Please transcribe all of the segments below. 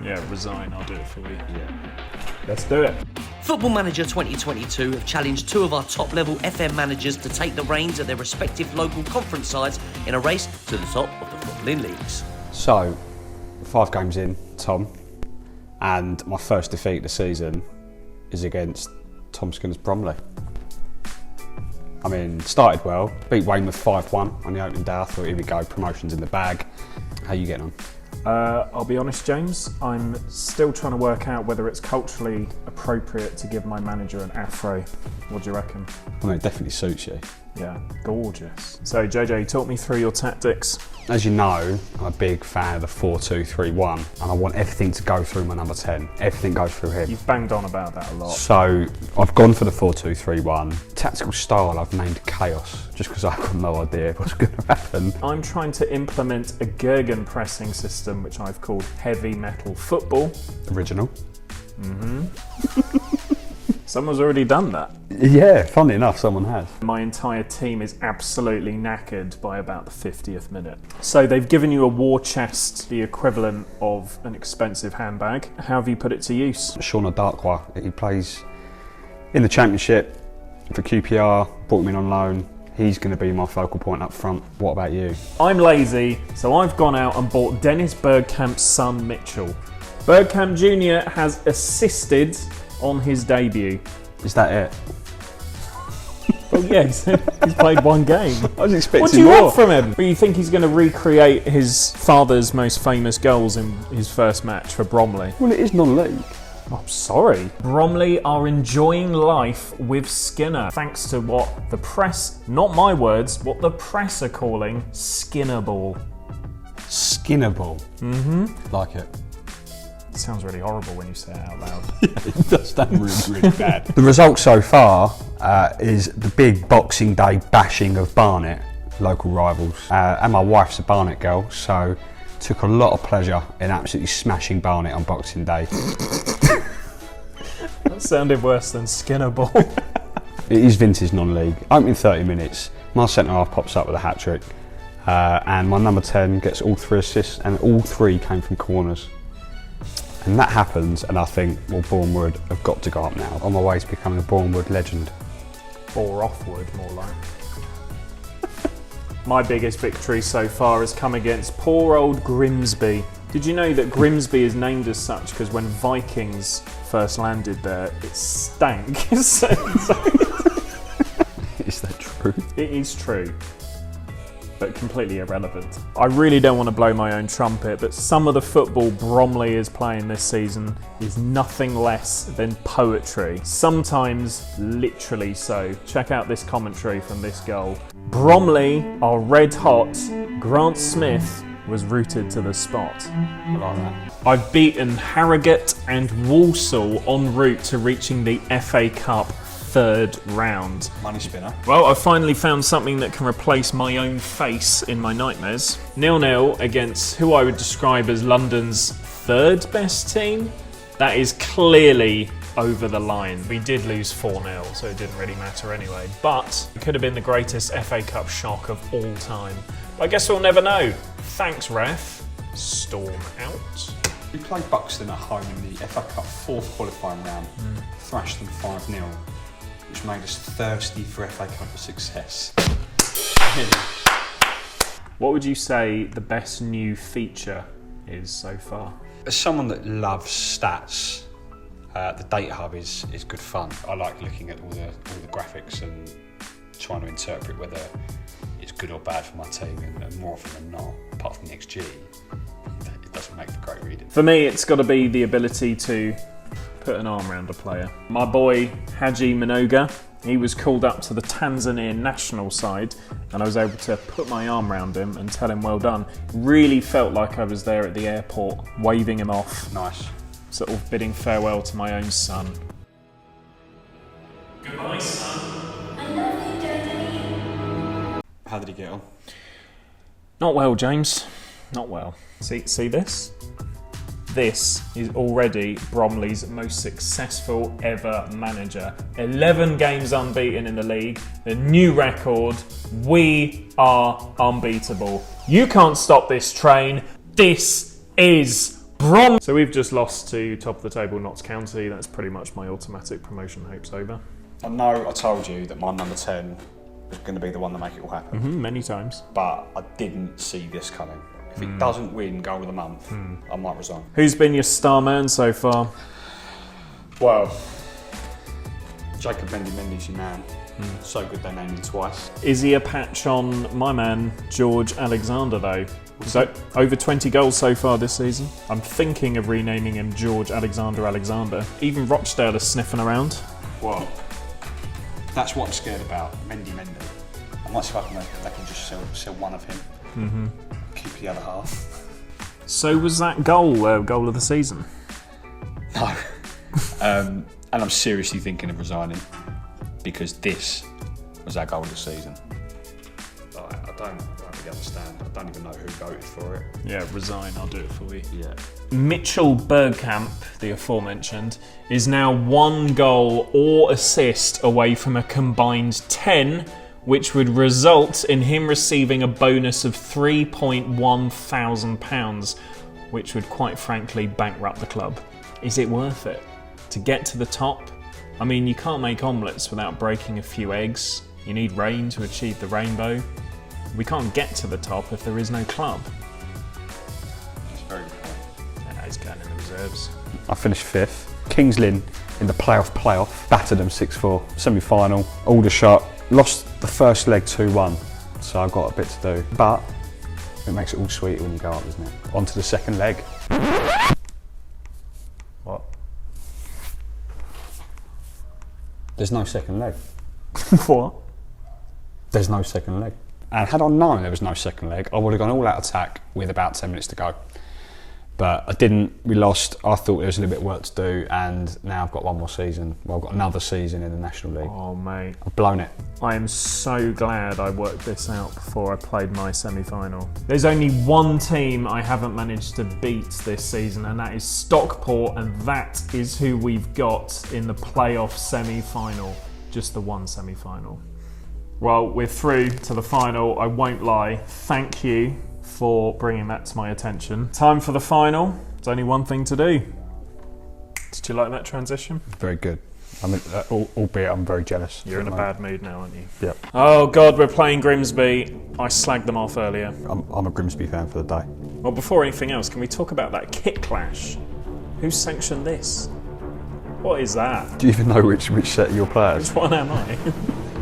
Yeah, resign, I'll do it for you. Yeah. Let's do it. Football Manager 2022 have challenged two of our top-level FM managers to take the reins of their respective local conference sides in a race to the top of the footballing leagues. So, 5 games in, Tom, and my first defeat of the season is against Tom Skinner's Bromley. I mean, started well, beat Weymouth 5-1 on the opening day. I thought, here we go, promotion's in the bag. How are you getting on? I'll be honest, James, I'm still trying to work out whether it's culturally appropriate to give my manager an afro. What do you reckon? Well, it definitely suits you. Yeah, gorgeous. So, JJ, talk me through your tactics. As you know, I'm a big fan of the 4-2-3-1, and I want everything to go through my number 10. Everything goes through him. You've banged on about that a lot. So, I've gone for the 4-2-3-1. Tactical style I've named Chaos, just because I've got no idea what's going to happen. I'm trying to implement a Gergen pressing system, which I've called heavy metal football. Original. Someone's already done that. Yeah, funnily enough, someone has. My entire team is absolutely knackered by about the 50th minute. So they've given you a war chest, the equivalent of an expensive handbag. How have you put it to use? Shauna Darkwa, he plays in the Championship for QPR, brought him in on loan. He's going to be my focal point up front. What about you? I'm lazy, so I've gone out and bought Dennis Bergkamp's son, Mitchell. Bergkamp Jr. has assisted on his debut. Is that it? Well, yeah, he's played one game. I was expecting more. What do you want from him? Do you think he's going to recreate his father's most famous goals in his first match for Bromley? Well, it is non-league. I'm sorry. Bromley are enjoying life with Skinner, thanks to what the press, not my words, what the press are calling Skinner ball. Skinner ball? Like it. It sounds really horrible when you say it out loud. It does sound really, really bad. The result so far is the big Boxing Day bashing of Barnet, local rivals. And my wife's a Barnet girl, so took a lot of pleasure in absolutely smashing Barnet on Boxing Day. That sounded worse than Skinner ball. It is vintage non-league. Opening 30 minutes, my centre-half pops up with a hat-trick, and my number 10 gets all 3 assists, and all 3 came from corners. And that happens, and I think, well, Bournemouth have got to go up now, on my way to becoming a Bournemouth legend. Or offward, more like. My biggest victory so far has come against poor old Grimsby. Did you know that Grimsby is named as such because when Vikings first landed there, it stank? Is that true? It is true, but completely irrelevant. I really don't want to blow my own trumpet, but some of the football Bromley is playing this season is nothing less than poetry. Sometimes literally so. Check out this commentary from this goal. Bromley are red hot. Grant Smith was rooted to the spot. I like that. I've beaten Harrogate and Walsall en route to reaching the FA Cup 3rd round. Money spinner. Well, I finally found something that can replace my own face in my nightmares. 0-0 against who I would describe as London's 3rd best team. That is clearly over the line. We did lose 4-0, so it didn't really matter anyway. But it could have been the greatest FA Cup shock of all time. I guess we'll never know. Thanks, ref. Storm out. We played Buxton at home in the FA Cup 4th qualifying round, thrashed them 5-0, which made us thirsty for FA Cup success. What would you say the best new feature is so far? As someone that loves stats, the data hub is good fun. I like looking at all the graphics and trying to interpret whether it's good or bad for my team, and more often than not, apart from the XG, it doesn't make for great reading. For me, it's got to be the ability to put an arm around a player. My boy Haji Minoga, he was called up to the Tanzania national side, and I was able to put my arm around him and tell him well done. Really felt like I was there at the airport, waving him off. Nice. Sort of bidding farewell to my own son. Goodbye, son. I love you, Daddy. How did he get on? Not well, James. Not well. See this? This is already Bromley's most successful ever manager. 11 games unbeaten in the league. The new record. We are unbeatable. You can't stop this train. This is So we've just lost to top of the table Notts County. That's pretty much my automatic promotion hopes over. I know I told you that my number 10 was going to be the one to make it all happen. Many times. But I didn't see this coming. If it doesn't win goal of the month, I might resign. Who's been your star man so far? Well, Jacob Mendy's your man. So good they named him twice. Is he a patch on my man, George Alexander, though? So, over 20 goals so far this season. I'm thinking of renaming him George Alexander. Even Rochdale is sniffing around. Well, that's what I'm scared about, Mendy. I might see if they can just sell one of him. Keep the other half. So was that goal of the season? No. And I'm seriously thinking of resigning because this was our goal of the season. I don't really understand. I don't even know who voted for it. Yeah, resign, I'll do it for you. Yeah. Mitchell Bergkamp, the aforementioned, is now 1 goal or assist away from a combined 10, which would result in him receiving a bonus of £3,100, which would quite frankly bankrupt the club. Is it worth it? To get to the top? I mean, you can't make omelettes without breaking a few eggs. You need rain to achieve the rainbow. We can't get to the top if there is no club. That's very good point. Yeah, he's going in the reserves. I finished 5th. Kings Lynn in the playoff, battered them 6-4. Semi-final, Aldershot, lost the first leg 2-1, so I've got a bit to do. But it makes it all sweeter when you go up, doesn't it? On to the second leg. What? There's no second leg. What? There's no second leg. And had I known there was no second leg, I would have gone all out attack with about 10 minutes to go. But I didn't, we lost. I thought there was a little bit of work to do, and now I've got one more season. Well, I've got another season in the National League. Oh, mate. I've blown it. I am so glad I worked this out before I played my semi-final. There's only one team I haven't managed to beat this season, and that is Stockport, and that is who we've got in the playoff semi-final. Just the one semi-final. Well, we're through to the final, I won't lie. Thank you for bringing that to my attention. Time for the final. There's only one thing to do. Did you like that transition? Very good. I mean, albeit I'm very jealous. You're in a bad mood now, aren't you? Yep. Oh God, we're playing Grimsby. I slagged them off earlier. I'm a Grimsby fan for the day. Well, before anything else, can we talk about that kit clash? Who sanctioned this? What is that? Do you even know which set of your players? Which one am I?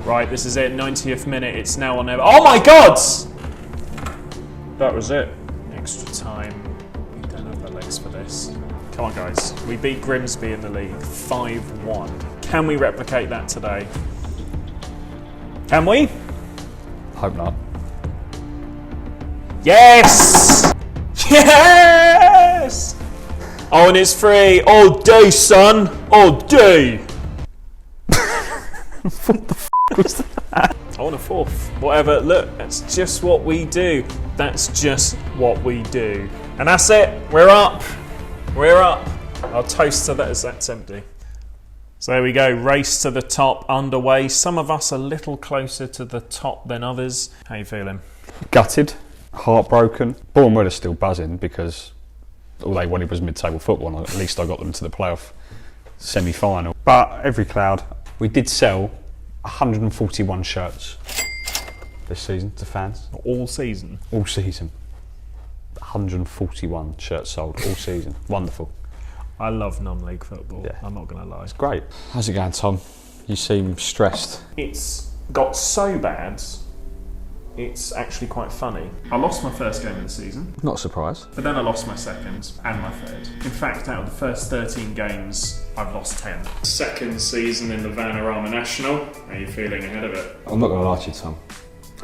Right, this is it, 90th minute. It's now or never. Oh my God! That was it. Extra time. We don't have the legs for this. Come on, guys. We beat Grimsby in the league 5-1. Can we replicate that today? Can we? Hope not. Yes! Yes! Oh, and it's free. All day, son. All day. What the f*** was that? I want a 4th. Whatever. Look, that's just what we do. That's just what we do. And that's it. We're up. We're up. I'll toast to that as that's empty. So there we go. Race to the top underway. Some of us a little closer to the top than others. How you feeling? Gutted, heartbroken. Bournemouth are still buzzing because all they wanted was mid-table football, and at least I got them to the playoff semi-final. But every cloud, we did sell 141 shirts this season to fans. All season. All season. 141 shirts sold all season. Wonderful. I love non-league football. Yeah. I'm not going to lie. Great. How's it going, Tom? You seem stressed. It's got so bad, it's actually quite funny. I lost my first game of the season, Not surprised. but then I lost my second and my third. In fact, out of the first 13 games, I've lost 10. Second season in the Vanarama National. How are you feeling ahead of it? I'm not going to lie to you, Tom.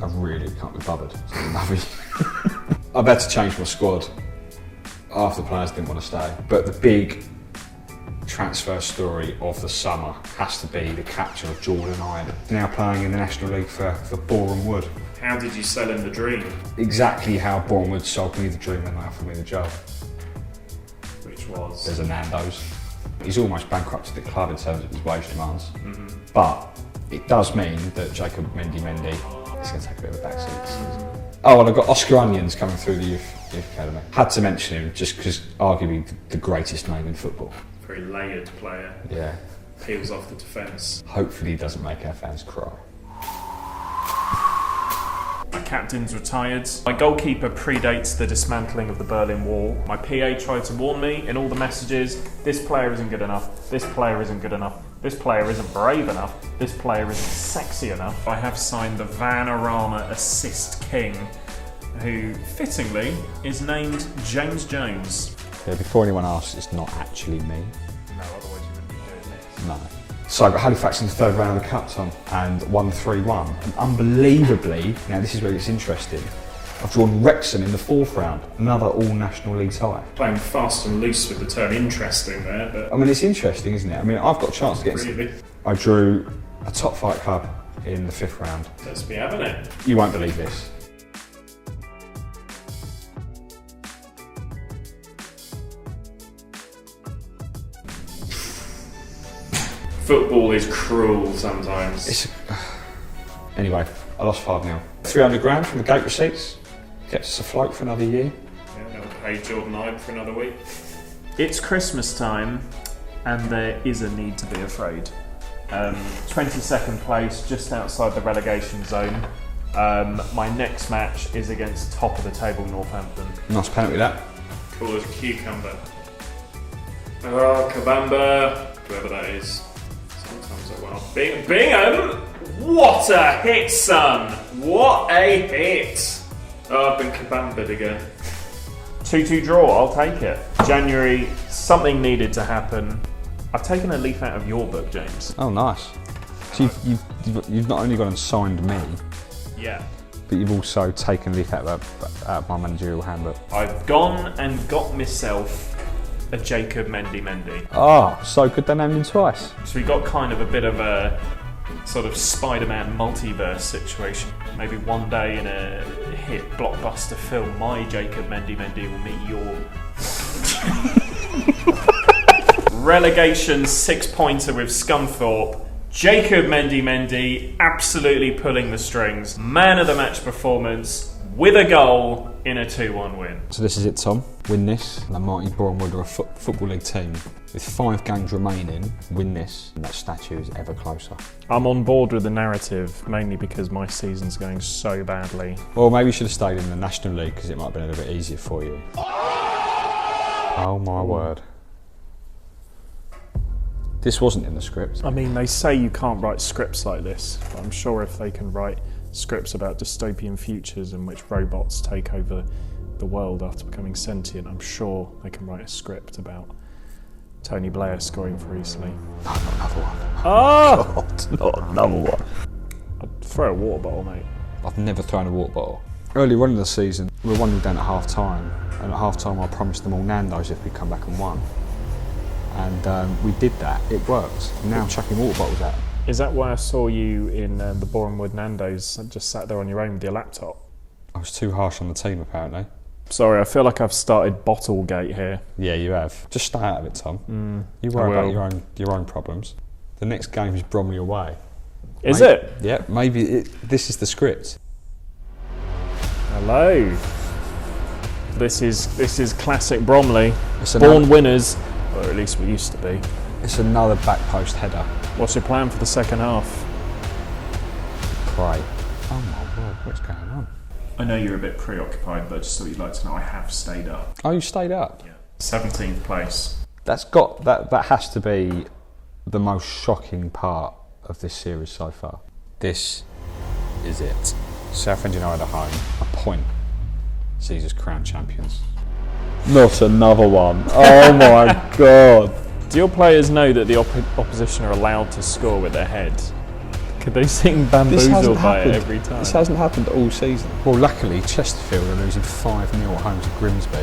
I really can't be bothered. I've had to change my squad. Half the players didn't want to stay. But the big transfer story of the summer has to be the capture of Jordan Iron. Now playing in the National League for Boreham Wood. How did you sell him the dream? Exactly how Boreham Wood sold me the dream when they offered me the job. Which was? There's a Nando's. He's almost bankrupted the club in terms of his wage demands. But it does mean that Jacob Mendy is going to take a bit of a backseat this season. Oh, and I've got Oscar Onions coming through the Youth Academy. Had to mention him just because arguably the greatest name in football. Very layered player. Yeah. Peels off the defence. Hopefully he doesn't make our fans cry. My captain's retired. My goalkeeper predates the dismantling of the Berlin Wall. My PA tried to warn me in all the messages, this player isn't good enough, this player isn't good enough, this player isn't brave enough, this player isn't sexy enough. I have signed the Vanarama Assist King, who, fittingly, is named James Jones. Yeah, before anyone asks, it's not actually me. No, otherwise you wouldn't be doing this. No. So I got Halifax in the third round of the Cup, Tom, and won 3-1. And unbelievably, now this is where it's interesting, I've drawn Wrexham in the fourth round, another all-National League tie. Playing fast and loose with the term interesting there, but... I mean, it's interesting, isn't it? I mean, I've got a chance to get... Really? I drew a top flight club in the fifth round. Let's be having it. You won't believe this. Football is cruel sometimes. Anyway, I lost 5-0. 300 grand from the gate receipts. Gets us afloat for another year. Yeah, that'll pay Jordan Ibe for another week. It's Christmas time, and there is a need to be afraid. 22nd place, just outside the relegation zone. My next match is against top of the table Northampton. Nice penalty that. Cool as a cucumber. Oh, Kabamba, whoever that is. Sometimes I will. Bingham! What a hit, son! What a hit! Oh, I've been kabambered again. 2-2 draw, I'll take it. January, something needed to happen. I've taken a leaf out of your book, James. Oh, nice. So you've not only gone and signed me, Yeah. but you've also taken a leaf out of my managerial handbook. I've gone and got myself a Jacob Mendy. Oh, so good they named him twice. So we got kind of a bit of a sort of Spider-Man multiverse situation. Maybe one day in a hit blockbuster film, my Jacob Mendy will meet your... Relegation 6-pointer with Scunthorpe. Jacob Mendy absolutely pulling the strings. Man of the match performance with a goal in a 2-1 win. So this is it, Tom. Win this, and the mighty Bournemouth are a Football League team. With 5 games remaining, win this, and that statue is ever closer. I'm on board with the narrative, mainly because my season's going so badly. Well, maybe you should have stayed in the National League because it might have been a little bit easier for you. Oh my word. This wasn't in the script. I mean, they say you can't write scripts like this, but I'm sure if they can write scripts about dystopian futures in which robots take over the world after becoming sentient, I'm sure they can write a script about Tony Blair scoring for Eastleigh. No, not another one. Oh! God, not another one. I'd throw a water bottle, mate. I've never thrown a water bottle. Earlier on in the season, we were 1-0 down at half time, and at half time I promised them all Nando's if we come back and won. And we did that, it worked. And now I'm chucking water bottles out. Is that why I saw you in the Bournemouth Nando's just sat there on your own with your laptop? I was too harsh on the team, apparently. Sorry, I feel like I've started Bottlegate here. Yeah, you have. Just stay out of it, Tom. You worry about your own problems. The next game is Bromley away. Is it? Yeah, maybe this is the script. Hello. This is classic Bromley. It's Born winners, or at least we used to be. It's another back post header. What's your plan for the second half? Pray. Oh my word, what's going on? I know you're a bit preoccupied, but I just thought you'd like to know I have stayed up. Oh, you stayed up? Yeah. 17th place. That has to be the most shocking part of this series so far. This is it. Southend United at home, a point sees us crowned champions. Not another one. Oh my god. Do your players know that the opposition are allowed to score with their head? Could they sing Bamboozled by it every time? This hasn't happened all season. Well, luckily Chesterfield are losing 5-0 at home to Grimsby.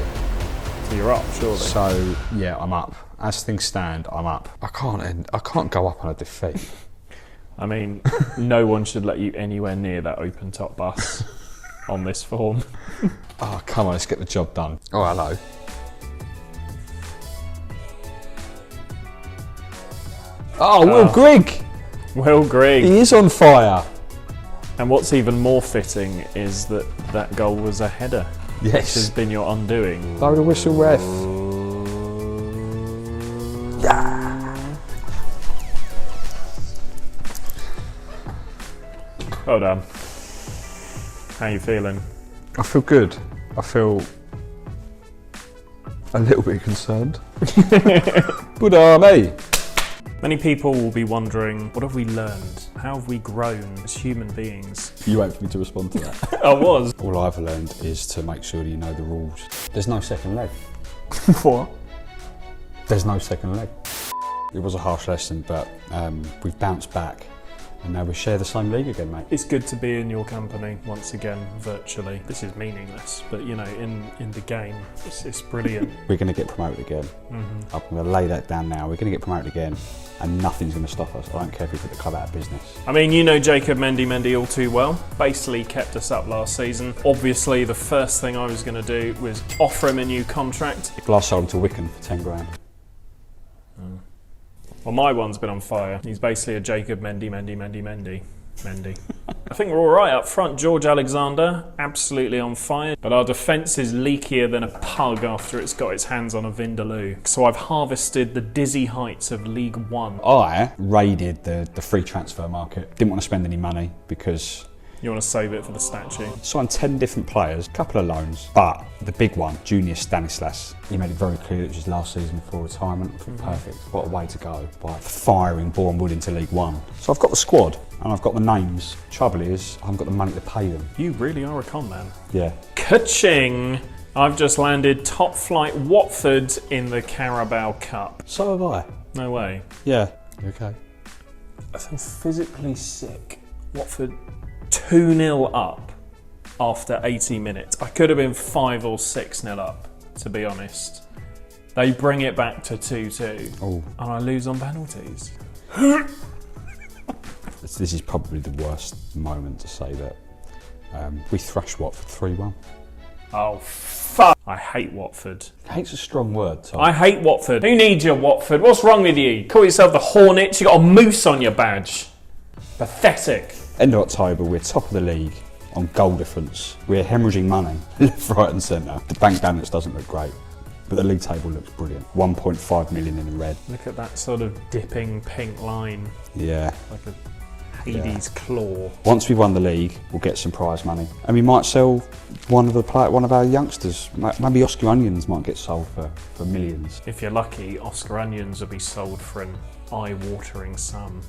So you're up, surely. So yeah, I'm up. As things stand, I'm up. I can't go up on a defeat. I mean, no one should let you anywhere near that open top bus on this form. Oh, come on, let's get the job done. Oh, hello. Oh, Will Grigg! Will Grigg. He is on fire. And what's even more fitting is that goal was a header. Which has Yes. been your undoing. Blow the whistle, ref. Well done. How you feeling? I feel good. I feel a little bit concerned. But me. Many people will be wondering, what have we learned? How have we grown as human beings? You wait for me to respond to that. I was. All I've learned is to make sure that you know the rules. There's no second leg. What? There's no second leg. It was a harsh lesson, but we've bounced back. And now we share the same league again, mate. It's good to be in your company once again, virtually. This is meaningless, but you know, in the game, it's brilliant. We're going to get promoted again. I'm going to lay that down now. We're going to get promoted again, and nothing's going to stop us. I don't care if we put the club out of business. I mean, you know Jacob Mendy all too well. Basically kept us up last season. Obviously, the first thing I was going to do was offer him a new contract. Last sold him to Wickham for 10 grand. Well, my one's been on fire. He's basically a Jacob Mendy. I think we're all right up front. George Alexander, absolutely on fire. But our defence is leakier than a pug after it's got its hands on a Vindaloo. So I've harvested the dizzy heights of League One. I raided the free transfer market. Didn't want to spend any money because You want to save it for the statue? signed 10 different players, a couple of loans, but the big one, Junior Stanislas, he made it very clear it was his last season before retirement. Perfect. What a way to go by firing Boreham Wood into League One. So I've got the squad and I've got the names. Trouble is, I haven't got the money to pay them. You really are a con man. Yeah. Ka-ching! I've just landed top flight Watford in the Carabao Cup. So have I. No way. Yeah. You okay? I feel physically sick. Watford 2-0 up after 80 minutes. I could have been 5 or 6-0 up, to be honest. They bring it back to 2-2 Oh. and I lose on penalties. This is probably the worst moment to say that. We thrashed Watford 3-1. Oh, fuck. I hate Watford. Hate's a strong word, Tom. I hate Watford. Who needs your Watford? What's wrong with you? Call yourself the Hornets, you got a moose on your badge. Pathetic. End of October, we're top of the league on goal difference. We're hemorrhaging money, left, right and centre. The bank balance doesn't look great, but the league table looks brilliant. 1.5 million in the red. Look at that sort of dipping pink line, Yeah. like a Hades claw. Once we've won the league, we'll get some prize money. And we might sell one of our youngsters. Maybe Oscar Onions might get sold for millions. If you're lucky, Oscar Onions will be sold for an eye-watering sum.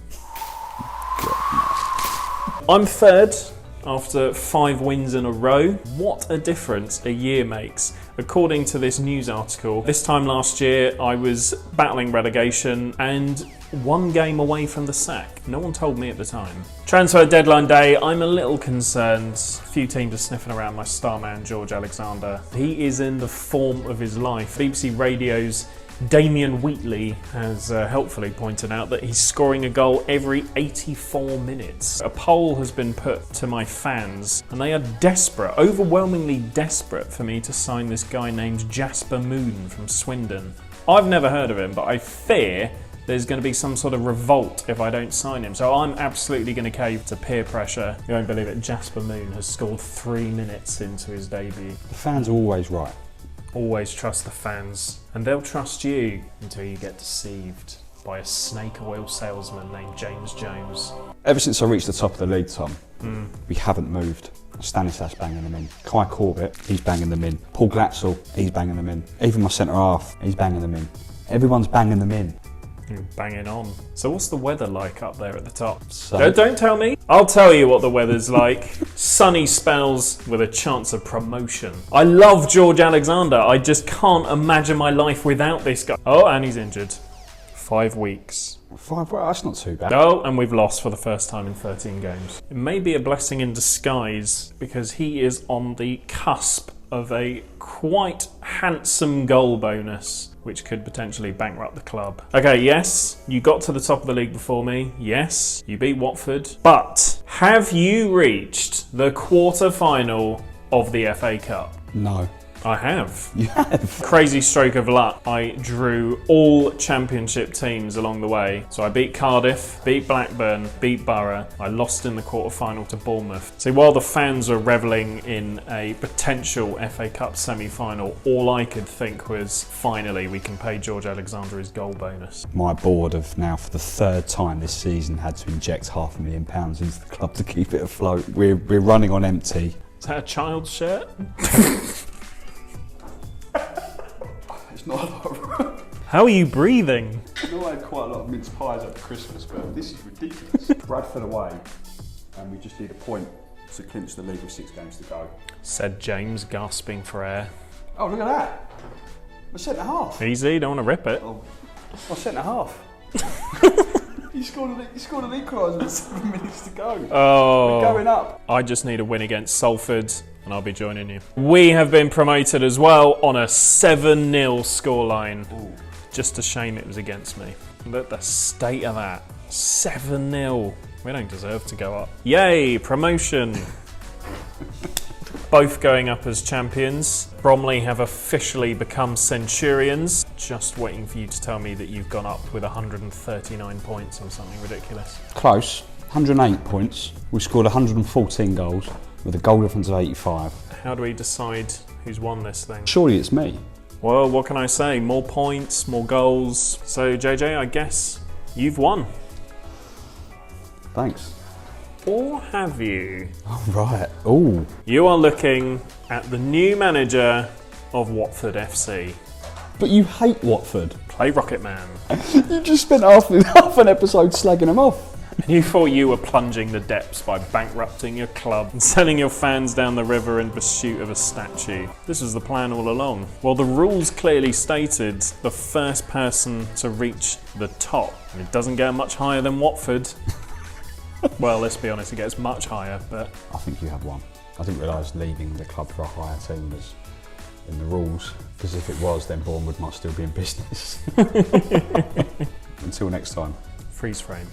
I'm third after 5 wins in a row. What a difference a year makes. According to this news article, this time last year I was battling relegation and 1 game away from the sack. No one told me at the time. Transfer deadline day, I'm a little concerned. A few teams are sniffing around my star man, George Alexander. He is in the form of his life. BBC Radio's Damien Wheatley has helpfully pointed out that he's scoring a goal every 84 minutes. A poll has been put to my fans and they are desperate, overwhelmingly desperate for me to sign this guy named Jasper Moon from Swindon. I've never heard of him, but I fear there's going to be some sort of revolt if I don't sign him. So I'm absolutely going to cave to peer pressure. You won't believe it, Jasper Moon has scored 3 minutes into his debut. The fans are always right. Always trust the fans, and they'll trust you until you get deceived by a snake oil salesman named James Jones. Ever since I reached the top of the league, Tom, we haven't moved. Stanislas banging them in. Kai Corbett, he's banging them in. Paul Glatzel, he's banging them in. Even my centre half, he's banging them in. Everyone's banging them in. Banging on. So what's the weather like up there at the top? So- Don't tell me. I'll tell you what the weather's like. Sunny spells with a chance of promotion. I love George Alexander. I just can't imagine my life without this guy. Oh, and he's injured. 5 weeks. 5, well, that's not too bad. Oh, and we've lost for the first time in 13 games. It may be a blessing in disguise because he is on the cusp of a quite handsome goal bonus, which could potentially bankrupt the club. Okay, yes, you got to the top of the league before me. Yes, you beat Watford. But have you reached the quarter-final of the FA Cup? No. I have. You have. Crazy stroke of luck. I drew all championship teams along the way. So I beat Cardiff, beat Blackburn, beat Borough. I lost in the quarter-final to Bournemouth. So while the fans were revelling in a potential FA Cup semi-final, all I could think was, finally, we can pay George Alexander his goal bonus. My board have now, for the third time this season, had to inject £500,000 into the club to keep it afloat. We're running on empty. Is that a child's shirt? It's not a lot. How are you breathing? I know I had quite a lot of mince pies up for Christmas, but this is ridiculous. Bradford away, and we just need a point to clinch the league with 6 games to go. Said James, gasping for air. Oh, look at that. A centre half. Easy, don't want to rip it. Oh, centre half. You scored an equaliser with 7 minutes to go. Oh, We're going up. I just need a win against Salford and I'll be joining you. We have been promoted as well on a 7-0 scoreline. Ooh. Just a shame it was against me. Look at the state of that. 7-0. We don't deserve to go up. Yay, promotion. Both going up as champions. Bromley have officially become Centurions. Just waiting for you to tell me that you've gone up with 139 points or something ridiculous. Close. 108 points. We scored 114 goals with a goal difference of 85. How do we decide who's won this thing? Surely it's me. Well, what can I say? More points, more goals. So, JJ, I guess you've won. Thanks. Or have you? Oh, right. Ooh. You are looking at the new manager of Watford FC. But you hate Watford. Play Rocket Man. You just spent half an episode slagging them off. You thought you were plunging the depths by bankrupting your club and sending your fans down the river in pursuit of a statue. This was the plan all along. Well, the rules clearly stated the first person to reach the top. And it doesn't get much higher than Watford. Well, let's be honest, it gets much higher, but... I think you have won. I didn't realise leaving the club for a higher team was in the rules, because if it was, then Bournemouth might still be in business. Until next time. Freeze frame.